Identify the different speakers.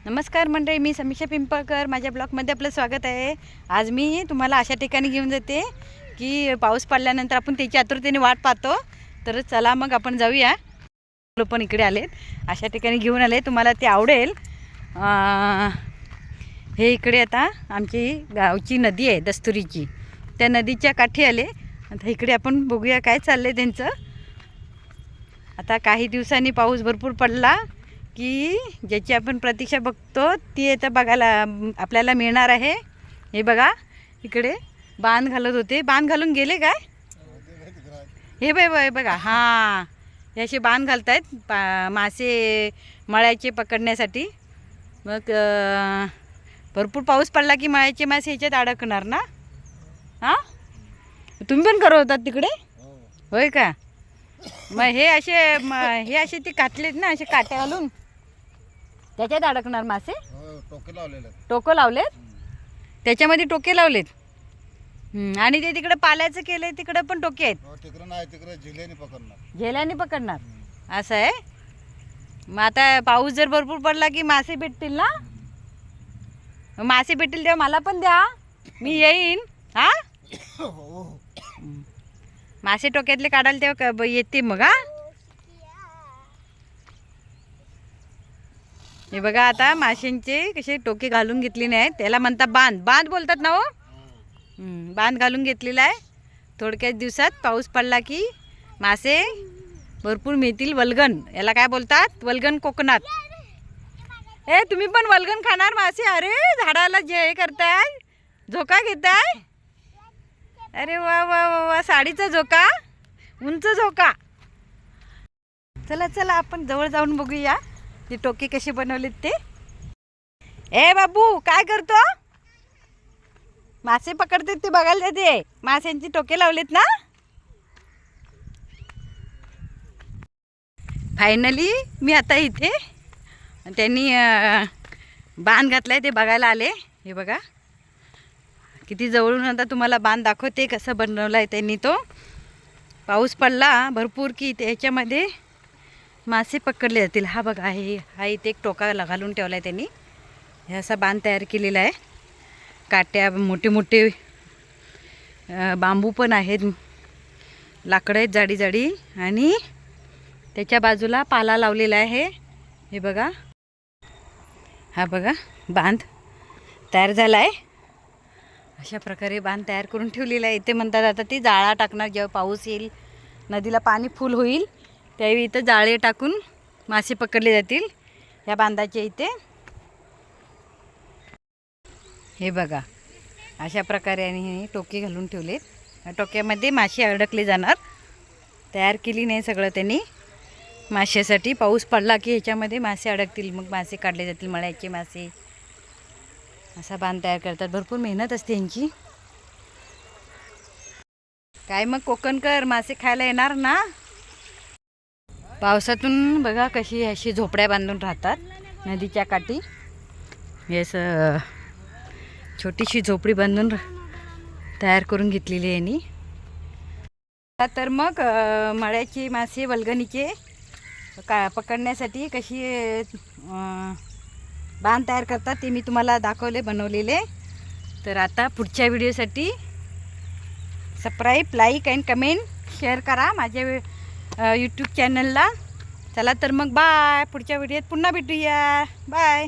Speaker 1: नमस्कार मंडळी, मी समीक्षा पिंपळकर. माझ्या ब्लॉगमध्ये आपलं स्वागत आहे. आज मी तुम्हाला अशा ठिकाणी घेऊन जाते की पाऊस पडल्यानंतर आपण त्याची आतुरतेने वाट पाहतो. तर चला मग आपण जाऊया. लोक पण इकडे आलेत, अशा ठिकाणी घेऊन आले, तुम्हाला ते आवडेल. हे इकडे आता आमची गावची नदी आहे दस्तुरीची, त्या नदीच्या काठी आले. आता इकडे आपण बघूया काय चाललं आहे त्यांचं. आता काही दिवसांनी पाऊस भरपूर पडला की ज्याची आपण प्रतीक्षा बघतो ती आता बघायला आपल्याला मिळणार आहे. हे बघा, इकडे बांध घालत होते, बांध घालून गेले काय हे बाय बघा. हां, हे असे बांध घालत आहेत मासे मळ्याचे पकडण्यासाठी. मग भरपूर पाऊस पडला की मळ्याचे मासे ह्याच्यात अडकणार ना. हां, तुम्ही पण करत होतात तिकडे, होय का? मग हे असे ते काटलेत ना, असे काटे घालून त्याच्यात अडकणार मासे. टोकं लावलेत, त्याच्यामध्ये टोके लावलेत. आणि ते तिकडे पाल्याचं केलंय, तिकडे पण टोके आहेत. झेल्याने पकडणार असं आहे. मग आता पाऊस जर भरपूर पडला की मासे भेटतील ना. मासे भेटतील तेव्हा मला पण द्या, मी येईन. हा, मासे टोक्यातले काढाल तेव्हा येते मग. हा, हे बघा, आता माशांचे कसे टोके घालून घेतले नाहीत, त्याला म्हणतात बांध. बांध बोलतात ना हो. बांध घालून घेतलेला आहे. थोडक्याच दिवसात पाऊस पडला की मासे भरपूर मिळतील. वल्गन याला काय बोलतात, वल्गन कोकणात. ए, तुम्ही पण वल्गन खाणार मासे? अरे, झाडाला जे हे करताय, झोका घेताय. अरे वा वा वा वा, साडीचा झोका, उंच झोका. चला चला आपण जवळ जाऊन बघूया ते टोके कसे बनवलेत ते. ए बाबू, काय करतो? मासे पकडते ते बघायला जाते. माशांची टोके लावलेत ना. फायनली मी आता इथे त्यांनी बांध घातलाय ते बघायला आले. हे बघा किती जवळून आता तुम्हाला बांध दाखवते कसं बनवलाय त्यांनी तो. पाऊस पडला भरपूर की त्याच्यामध्ये मासे पकडले जातील. हा बघा, हा इथे एक टोका घालून ठेवला आहे त्यांनी. हे असा बांध तयार केलेला आहे. काट्या, मोठे मोठे बांबू पण आहेत, लाकडं आहेत जाडी जाडी, आणि त्याच्या बाजूला पाला लावलेला आहे. हे बघा, हा बघा बांध तयार झाला आहे. अशा प्रकारे बांध तयार करून ठेवलेला आहे. इथे म्हणतात आता ती जाळा टाकणार, जेव्हा पाऊस येईल, नदीला पाणी फुल होईल, त्यावेळी इथं जाळे टाकून मासे पकडले जातील या बांधाच्या इथे. हे बघा, अशा प्रकारे आणि टोके घालून ठेवलेत. या टोक्यामध्ये मासे अडकले जाणार. तयार केली नाही सगळं त्यांनी माशासाठी. पाऊस पडला की ह्याच्यामध्ये मासे अडकतील, मग मासे काढले जातील, मळ्याचे मासे. असा बांध तयार करतात. भरपूर मेहनत असते यांची. काय मग कोकणकर, मासे खायला येणार ना? पावसातून बघा कशी अशी झोपड्या बांधून राहतात नदीच्या काठी. हे असं छोटीशी झोपडी बांधून तयार करून घेतलेली आहे यांनी. तर मग मळ्याची मासे वल्गणीचे पकडण्यासाठी कशी बांध तयार करतात ते मी तुम्हाला दाखवले, बनवलेले. तर आता पुढच्या व्हिडिओसाठी subscribe, like and comment, share करा माझ्या यूट्यूब चॅनलला. चला तर मग बाय. पुढच्या व्हिडिओत पुन्हा भेटूया. बाय.